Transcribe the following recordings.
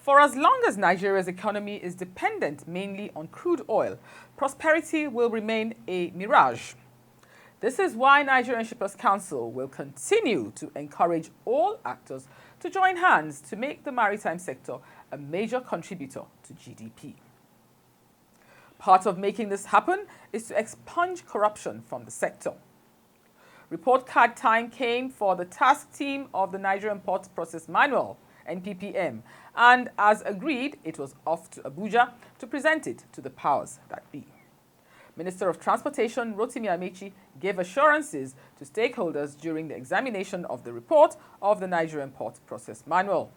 For as long as Nigeria's economy is dependent mainly on crude oil, prosperity will remain a mirage. This is why Nigerian Shippers Council will continue to encourage all actors to join hands to make the maritime sector a major contributor to GDP. Part of making this happen is to expunge corruption from the sector. Report card time came for the task team of the Nigerian Port Process Manual, Nppm, and as agreed, it was off to Abuja to present it to the powers that be. Minister of Transportation Rotimi Amechi gave assurances to stakeholders during the examination of the report of the Nigerian Port Process Manual.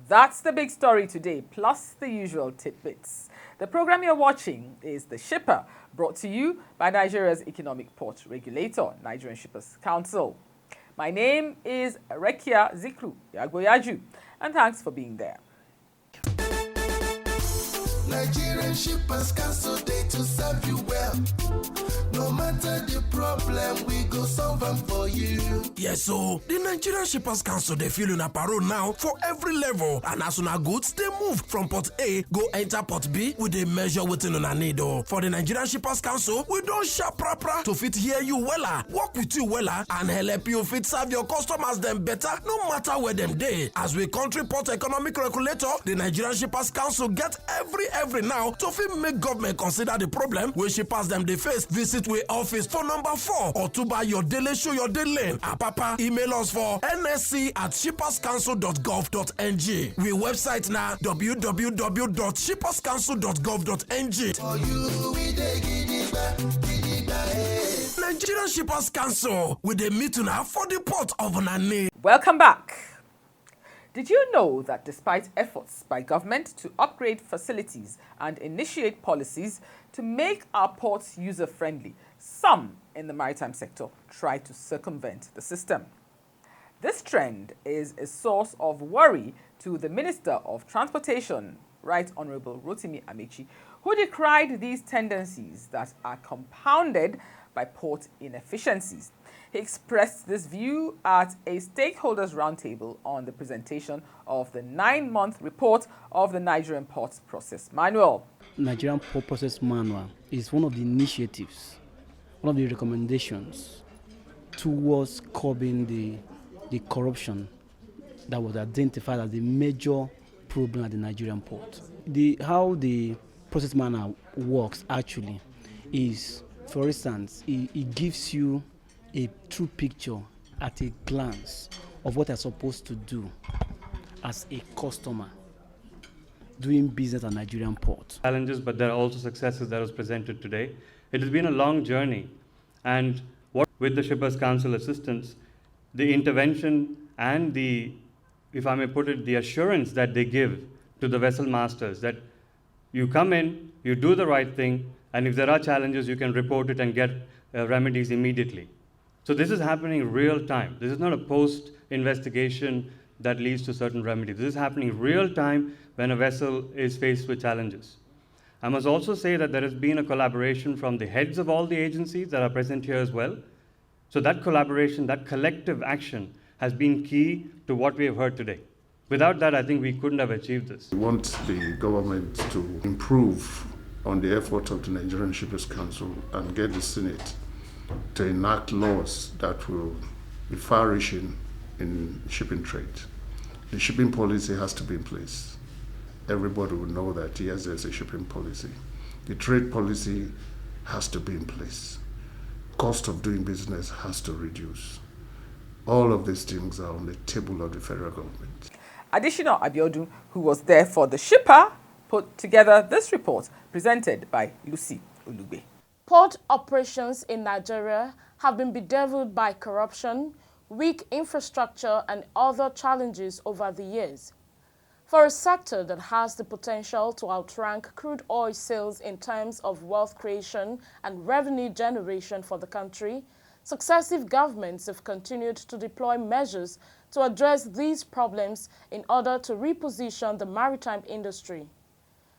That's the big story today, plus the usual tidbits. The program you're watching is The Shipper, brought to you by Nigeria's economic port regulator, Nigerian Shippers Council. My name is Rekia Zikru Yagoyaju, and thanks for being there. Nigerian Shippers Council, they to serve you well. No matter the problem, we go solve them for you. Yes, so the Nigerian Shippers Council, they feel in a parole now for every level. And as soon as goods, they move from Port A, go enter Port B with a measure within on a need. For the Nigerian Shippers Council, we don't sharp proper to fit hear you wella, work with you wella, and help you fit serve your customers them better, no matter where them day. As we country port economic regulator, the Nigerian Shippers Council get every now to fit make government consider the problem when shippers them they face. Visit we office for number 4 or to buy your daily show your daily. Papa, email us for nsc@shipperscouncil.gov.ng. We website now www.shipperscouncil.gov.ng. For you, we dey gidigba, gidigba, Nigerian Shippers Council with the meeting now for the port of Nane. Welcome back. Did you know that despite efforts by government to upgrade facilities and initiate policies to make our ports user-friendly, some in the maritime sector try to circumvent the system? This trend is a source of worry to the Minister of Transportation, Right Honorable Rotimi Amechi, who decried these tendencies that are compounded by port inefficiencies. He expressed this view at a stakeholders roundtable on the presentation of the 9-month report of the Nigerian Port Process Manual. Nigerian Port Process Manual is one of the initiatives, one of the recommendations towards curbing the corruption that was identified as the major problem at the Nigerian port. How the process manual works actually is, for instance, it gives you a true picture at a glance of what you're supposed to do as a customer doing business at Nigerian port. Challenges, but there are also successes that was presented today. It has been a long journey, and with the Shippers Council assistance, the intervention and the, if I may put it, the assurance that they give to the vessel masters that you come in, you do the right thing, and if there are challenges, you can report it and get remedies immediately. So this is happening real time. This is not a post-investigation that leads to certain remedies. This is happening real time when a vessel is faced with challenges. I must also say that there has been a collaboration from the heads of all the agencies that are present here as well. So that collaboration, that collective action has been key to what we have heard today. Without that, I think we couldn't have achieved this. We want the government to improve on the effort of the Nigerian Shippers Council and get the Senate to enact laws that will be far-reaching in shipping trade. The shipping policy has to be in place. Everybody will know that, yes, there's a shipping policy. The trade policy has to be in place. Cost of doing business has to reduce. All of these things are on the table of the federal government. Additional Abiodun, who was there for the shipper, put together this report presented by Lucy Olugbe. Port operations in Nigeria have been bedeviled by corruption, weak infrastructure and other challenges over the years. For a sector that has the potential to outrank crude oil sales in terms of wealth creation and revenue generation for the country, successive governments have continued to deploy measures to address these problems in order to reposition the maritime industry.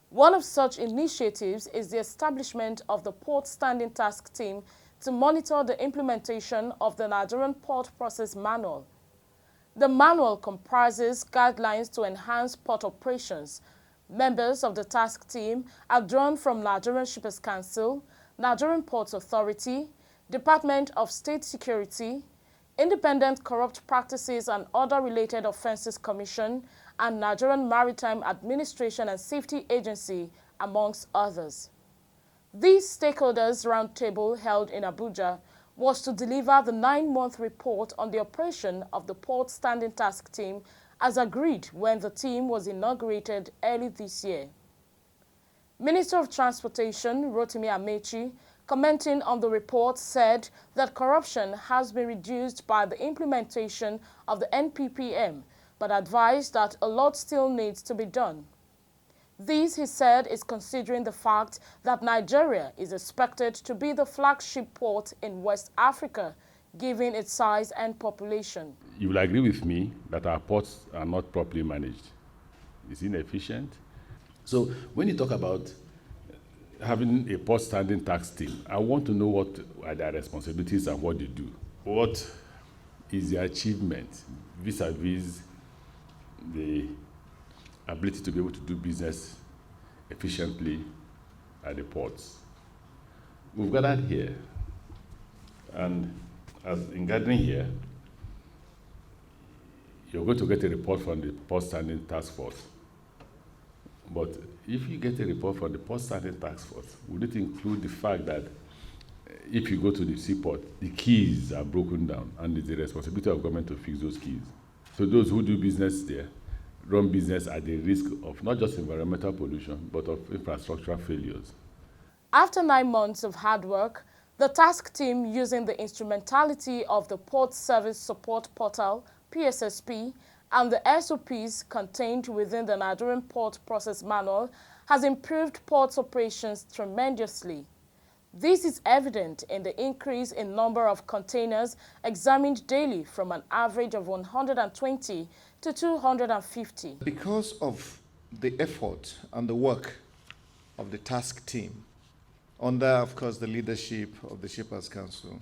One of such initiatives is the establishment of the Port Standing Task Team to monitor the implementation of the Nigerian Port Process Manual. The manual comprises guidelines to enhance port operations. Members of the task team are drawn from Nigerian Shippers Council, Nigerian Ports Authority, Department of State Security, Independent Corrupt Practices and Other Related Offences Commission, and Nigerian Maritime Administration and Safety Agency, amongst others. These stakeholders' roundtable held in Abuja was to deliver the 9-month report on the operation of the Port Standing Task Team as agreed when the team was inaugurated early this year. Minister of Transportation Rotimi Amechi, commenting on the report, said that corruption has been reduced by the implementation of the Nppm, but advised that a lot still needs to be done. This, he said, is considering the fact that Nigeria is expected to be the flagship port in West Africa, given its size and population. You will agree with me that our ports are not properly managed. It's inefficient. So when you talk about having a port standing tax team, I want to know what are their responsibilities and what they do. What is the achievement vis-a-vis the ability to be able to do business efficiently at the ports. We've gathered here, and as in gathering here, you're going to get a report from the Port Standing Task Force. But if you get a report from the Port Standing Task Force, would it include the fact that if you go to the seaport, the keys are broken down, and it's the responsibility of government to fix those keys? So those who do business there run business at the risk of not just environmental pollution, but of infrastructural failures. After 9 months of hard work, the task team, using the instrumentality of the Port Service Support Portal, PSSP, and the SOPs contained within the Nigerian Port Process Manual, has improved port operations tremendously. This is evident in the increase in number of containers examined daily from an average of 120 to 250. Because of the effort and the work of the task team, under, of course, the leadership of the Shippers Council,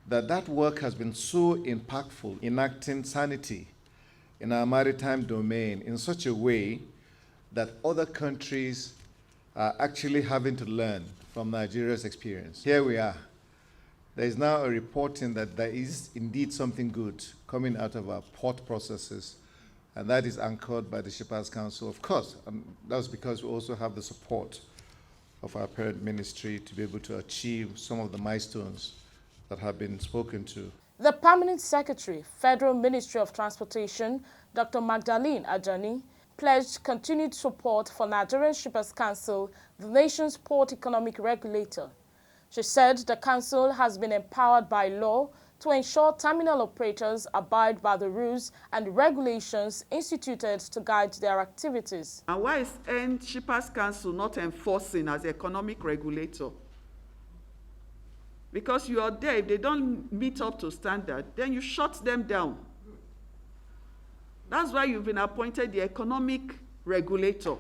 that work has been so impactful, enacting sanity in our maritime domain in such a way that other countries are actually having to learn from Nigeria's experience. Here we are. There is now a reporting that there is indeed something good coming out of our port processes, and that is anchored by the Shippers Council, of course, and that's because we also have the support of our parent ministry to be able to achieve some of the milestones that have been spoken to. The Permanent Secretary, Federal Ministry of Transportation, Dr. Magdalene Ajani, pledged continued support for Nigerian Shippers Council, the nation's port economic regulator. She said the council has been empowered by law to ensure terminal operators abide by the rules and regulations instituted to guide their activities. And why is Shippers Council not enforcing as economic regulator? Because you are there, if they don't meet up to standard, then you shut them down. That's why you've been appointed the economic regulator.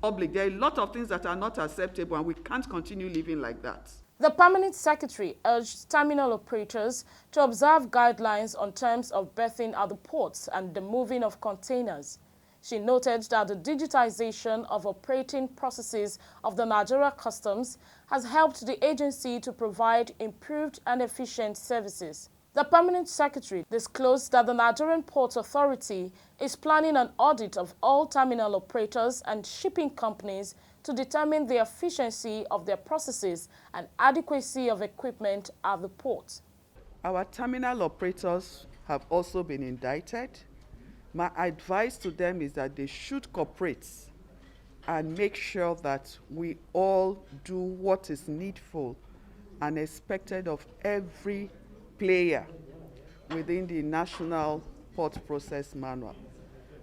Public, there are a lot of things that are not acceptable, and we can't continue living like that. The Permanent Secretary urged terminal operators to observe guidelines on terms of berthing at the ports and the moving of containers. She noted that the digitization of operating processes of the Nigeria Customs has helped the agency to provide improved and efficient services. The permanent secretary disclosed that the Nigerian Ports Authority is planning an audit of all terminal operators and shipping companies to determine the efficiency of their processes and adequacy of equipment at the port. Our terminal operators have also been indicted. My advice to them is that they should cooperate and make sure that we all do what is needful and expected of every player within the National Port Process Manual.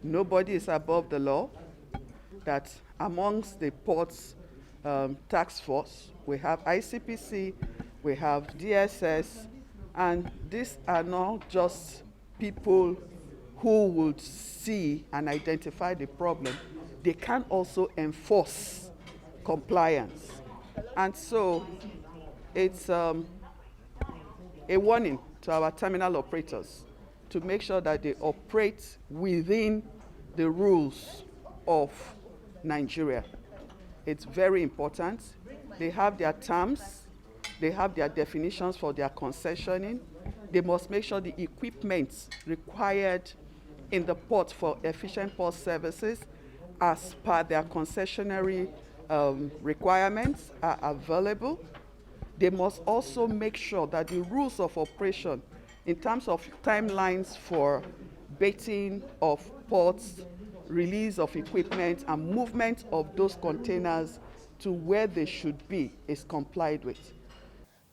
Nobody is above the law. That amongst the ports task force, we have ICPC, we have DSS, and these are not just people who would see and identify the problem. They can also enforce compliance. And so it's a warning to our terminal operators to make sure that they operate within the rules of Nigeria. It's very important. They have their terms, they have their definitions for their concessioning. They must make sure the equipment required in the port for efficient port services as per their concessionary requirements are available. They must also make sure that the rules of operation in terms of timelines for baiting of ports, release of equipment, and movement of those containers to where they should be is complied with.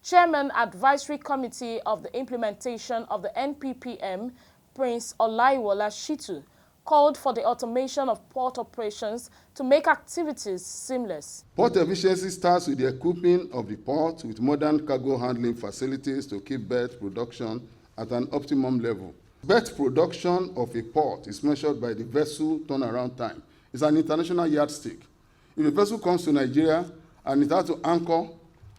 Chairman Advisory Committee of the Implementation of the Nppm, Prince Olaiwola Shitu, called for the automation of port operations to make activities seamless. Port efficiency starts with the equipping of the port with modern cargo handling facilities to keep berth production at an optimum level. Berth production of a port is measured by the vessel turnaround time. It's an international yardstick. If a vessel comes to Nigeria and it has to anchor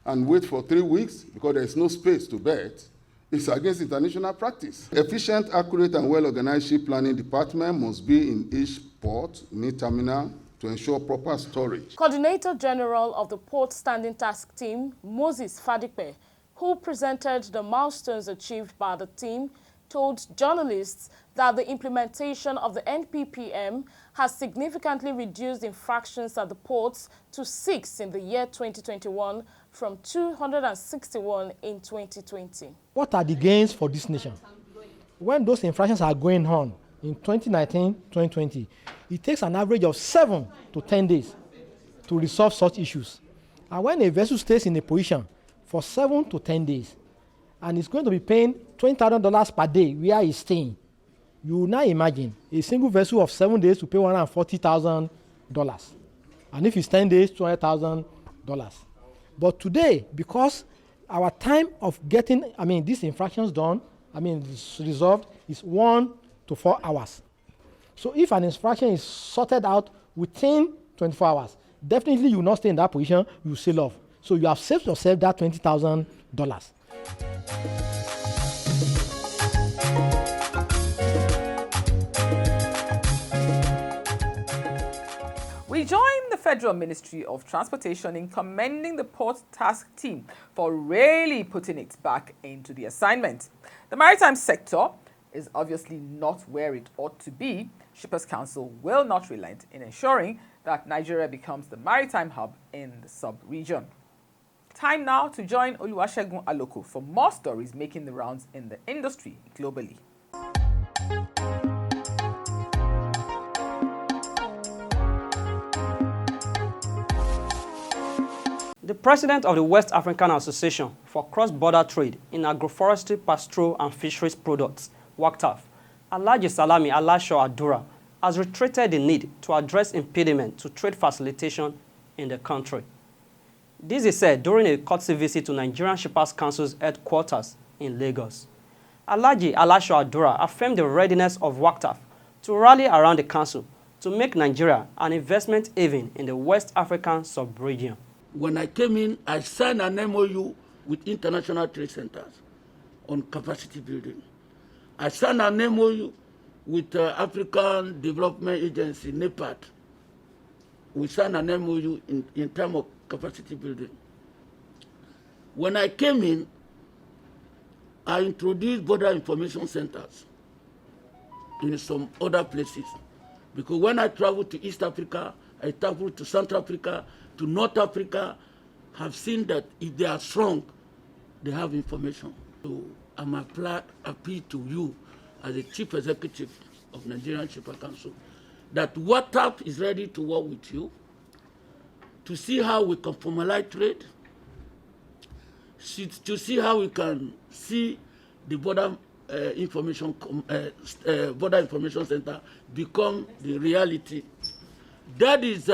and wait for 3 weeks because there is no space to berth, it's against international practice. Efficient, accurate, and well-organized ship planning department must be in each port, in each terminal, to ensure proper storage. Coordinator General of the Port Standing Task Team, Moses Fadipe, who presented the milestones achieved by the team, told journalists that the implementation of the Nppm has significantly reduced infractions at the ports to 6 in the year 2021 from 261 in 2020. What are the gains for this nation? When those infractions are going on in 2019-2020, it takes an average of 7 to 10 days to resolve such issues. And when a vessel stays in a position for 7 to 10 days, and it's going to be paying $20,000 per day where it's staying, you will now imagine a single vessel of 7 days to pay $140,000. And if it's 10 days, $200,000. But today, because our time of getting, these infractions done, resolved is 1 to 4 hours. So if an infraction is sorted out within 24 hours, definitely you will not stay in that position, you will sail off. So you have saved yourself that $20,000. We join the Federal Ministry of Transportation in commending the Port Task Team for really putting it back into the assignment. The maritime sector is obviously not where it ought to be. Shippers Council will not relent in ensuring that Nigeria becomes the maritime hub in the sub-region. Time now to join Oluwasegun Aloko for more stories making the rounds in the industry globally. The president of the West African Association for Cross-Border Trade in Agroforestry, Pastoral and Fisheries Products, WACTAF, Alhaji Salami Alasho Adura, has reiterated the need to address impediment to trade facilitation in the country. This is said during a courtesy visit to Nigerian Shippers Council's headquarters in Lagos. Alhaji Alasho Adura affirmed the readiness of WACTAF to rally around the council to make Nigeria an investment haven in the West African sub-region. When I came in, I signed an MOU with international trade centers on capacity building. I signed an MOU with African Development Agency, NEPAD. We signed an MOU in terms of capacity building. When I came in, I introduced border information centers in some other places. Because when I travel to East Africa, I travel to Central Africa, to North Africa, have seen that if they are strong, they have information. So I'm appeal to you as the Chief Executive of Nigerian Shippers Council that WhatsApp is ready to work with you to see how we can formalize trade, to see how we can see the border information center become the reality. That is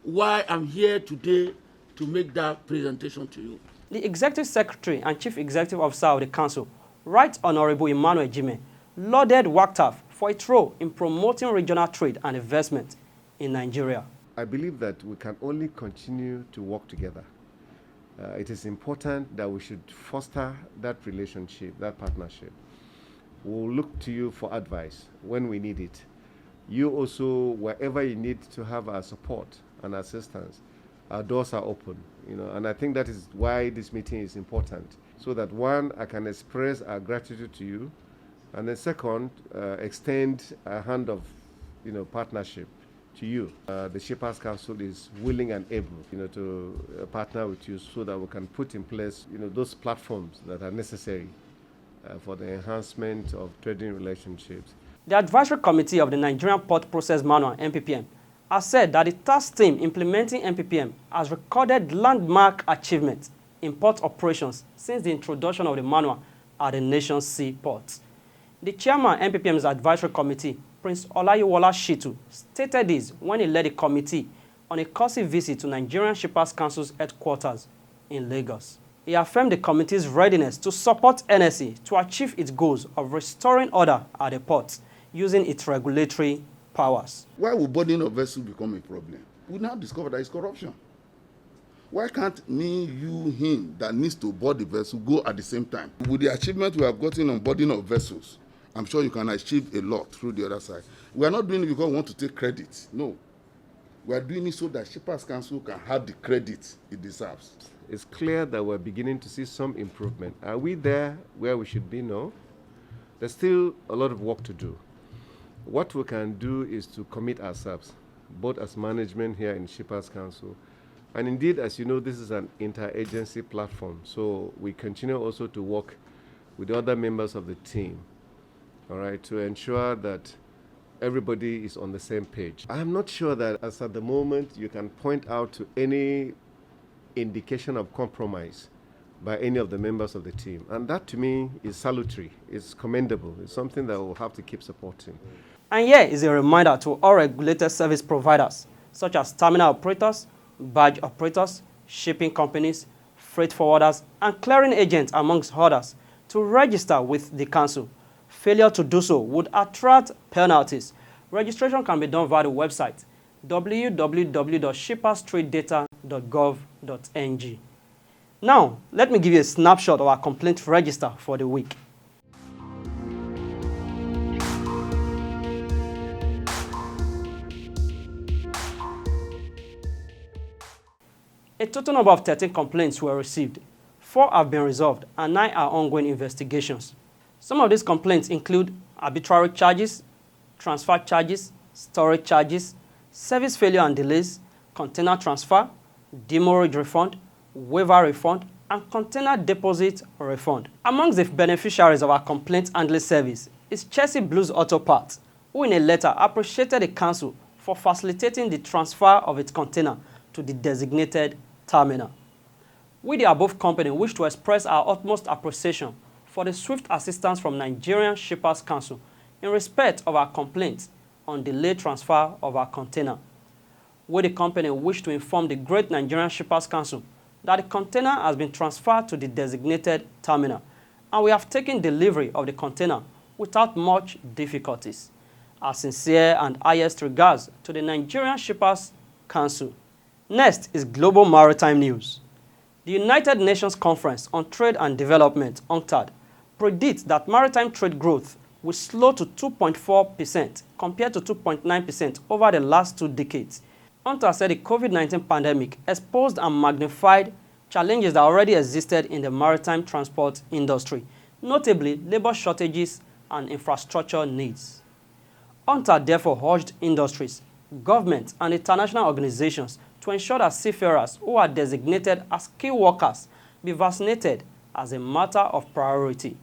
why I'm here today to make that presentation to you. The Executive Secretary and Chief Executive Officer of the Council, Right Honorable Emmanuel Jime, lauded WACTAF for its role in promoting regional trade and investment in Nigeria. I believe that we can only continue to work together. It is important that we should foster that relationship, that partnership. We'll look to you for advice when we need it. You also, wherever you need to have our support and assistance, our doors are open. And I think that is why this meeting is important. So that one, I can express our gratitude to you, and then second, extend a hand of, partnership to you. The Shippers Council is willing and able, to partner with you so that we can put in place, those platforms that are necessary for the enhancement of trading relationships. The Advisory Committee of the Nigerian Port Process Manual, Nppm, has said that the task team implementing Nppm has recorded landmark achievements in port operations since the introduction of the manual at the nation's sea ports. The chairman of Nppm's Advisory Committee, Prince Olayiwola Shitu, stated this when he led a committee on a courtesy visit to Nigerian Shippers Council's headquarters in Lagos. He affirmed the committee's readiness to support NSE to achieve its goals of restoring order at the ports using its regulatory powers. Why would boarding of vessels become a problem? We now discover that it's corruption. Why can't me, you, him that needs to board the vessel go at the same time? With the achievement we have gotten on boarding of vessels, I'm sure you can achieve a lot through the other side. We are not doing it because we want to take credit. No. We are doing it so that Shippers Council can have the credit it deserves. It's clear that we're beginning to see some improvement. Are we there where we should be? No. There's still a lot of work to do. What we can do is to commit ourselves, both as management here in Shippers Council, and indeed, as you know, this is an interagency platform, so we continue also to work with the other members of the team, all right, to ensure that everybody is on the same page. I'm not sure that as at the moment you can point out to any indication of compromise by any of the members of the team. And that to me is salutary, it's commendable, it's something that we'll have to keep supporting. And here is a reminder to all regulated service providers, such as terminal operators, barge operators, shipping companies, freight forwarders, and clearing agents, amongst others, to register with the Council. Failure to do so would attract penalties. Registration can be done via the website www.shipperstradedata.gov.ng. Now, let me give you a snapshot of our complaint register for the week. A total number of 13 complaints were received. 4 have been resolved and 9 are ongoing investigations. Some of these complaints include arbitrary charges, transfer charges, storage charges, service failure and delays, container transfer, demurrage refund, waiver refund, and container deposit refund. Amongst the beneficiaries of our complaint handling service is Chelsea Blues Auto Parts, who in a letter appreciated the Council for facilitating the transfer of its container to the designated terminal. We, the above company, wish to express our utmost appreciation for the swift assistance from Nigerian Shippers Council in respect of our complaints on delayed transfer of our container. We, the company, wish to inform the great Nigerian Shippers Council that the container has been transferred to the designated terminal, and we have taken delivery of the container without much difficulties. Our sincere and highest regards to the Nigerian Shippers Council. Next is Global Maritime News. The United Nations Conference on Trade and Development, UNCTAD, predicts that maritime trade growth will slow to 2.4% compared to 2.9% over the last 2 decades. UNCTAD said the COVID-19 pandemic exposed and magnified challenges that already existed in the maritime transport industry, notably labor shortages and infrastructure needs. UNCTAD therefore urged industries, government, and international organizations to ensure that seafarers who are designated as key workers be vaccinated as a matter of priority.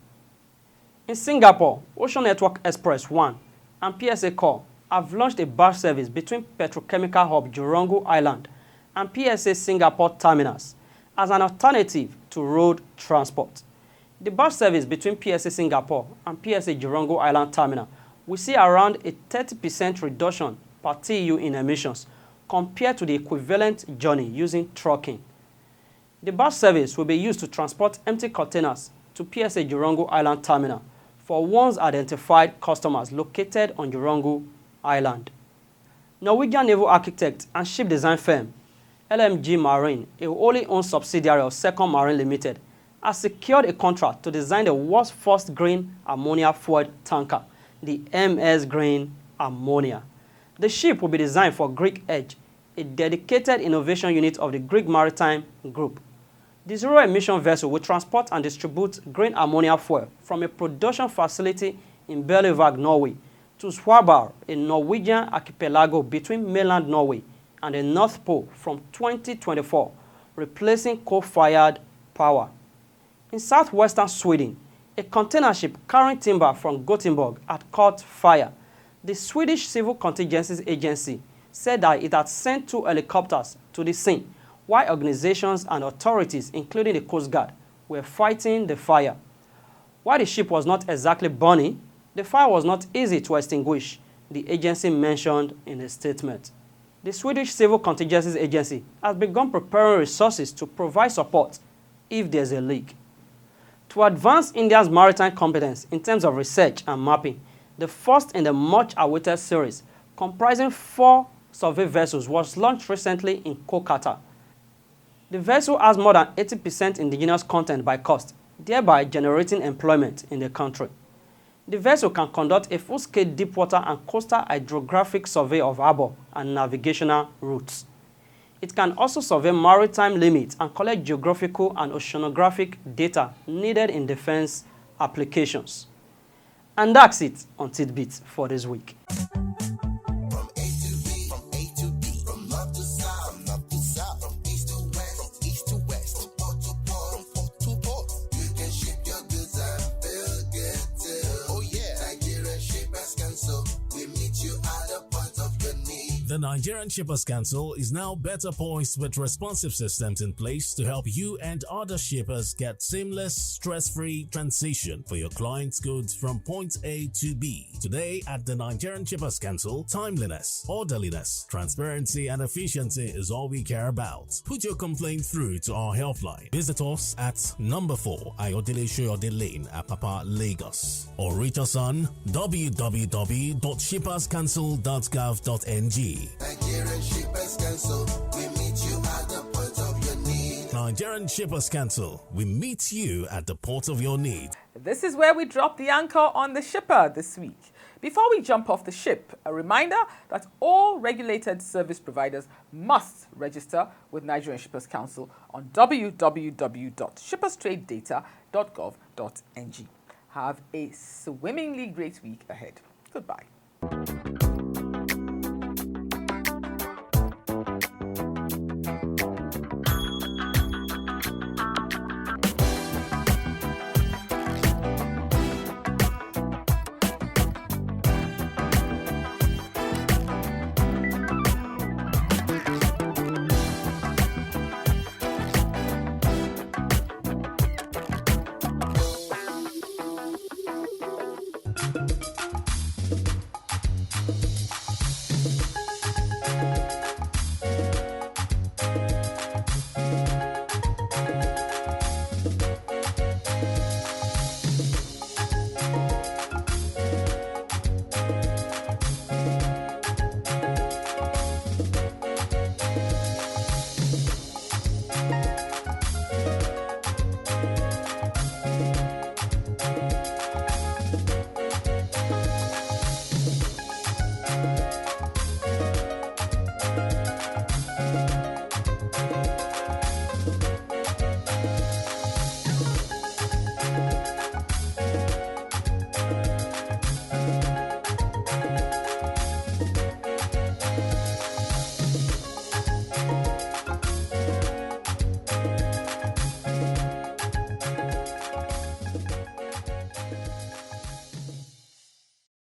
In Singapore, Ocean Network Express 1 and PSA Core have launched a barge service between petrochemical hub Jurong Island and PSA Singapore terminals as an alternative to road transport. The barge service between PSA Singapore and PSA Jurong Island terminal will see around a 30% reduction per TEU in emissions compared to the equivalent journey using trucking. The barge service will be used to transport empty containers to PSA Jurong Island terminal for once identified customers located on Jurong Island. Norwegian naval architect and ship design firm LMG Marine, a wholly owned subsidiary of Second Marine Limited, has secured a contract to design the world's first green ammonia fueled tanker, the MS Green Ammonia. The ship will be designed for Greek Edge, a dedicated innovation unit of the Greek Maritime Group. The zero-emission vessel will transport and distribute green ammonia fuel from a production facility in Bellevague, Norway, to Svalbard, a Norwegian archipelago between mainland Norway and the North Pole from 2024, replacing coal-fired power. In southwestern Sweden, a container ship carrying timber from Gothenburg had caught fire. The Swedish Civil Contingencies Agency said that it had sent 2 helicopters to the scene, while organizations and authorities, including the Coast Guard, were fighting the fire. While the ship was not exactly burning, the fire was not easy to extinguish, the agency mentioned in a statement. The Swedish Civil Contingencies Agency has begun preparing resources to provide support if there's a leak. To advance India's maritime competence in terms of research and mapping, the first in the much-awaited series, comprising 4 survey vessels, was launched recently in Kolkata. The vessel has more than 80% indigenous content by cost, thereby generating employment in the country. The vessel can conduct a full-scale deepwater and coastal hydrographic survey of harbor and navigational routes. It can also survey maritime limits and collect geographical and oceanographic data needed in defense applications. And that's it on Tidbits for this week. The Nigerian Shippers Council is now better poised with responsive systems in place to help you and other shippers get seamless, stress-free transition for your clients' goods from point A to B. Today at the Nigerian Shippers Council, timeliness, orderliness, transparency and efficiency is all we care about. Put your complaint through to our helpline. Visit us at number 4 Ayodele Shoyode Lane, Apapa, Lagos, or reach us on www.shipperscouncil.gov.ng. Nigerian Shippers Council, we meet you at the point of your need. Nigerian Shippers Council, we meet you at the port of your need. This is where we drop the anchor on the shipper this week. Before we jump off the ship, a reminder that all regulated service providers must register with Nigerian Shippers Council on www.shipperstradedata.gov.ng. Have a swimmingly great week ahead. Goodbye.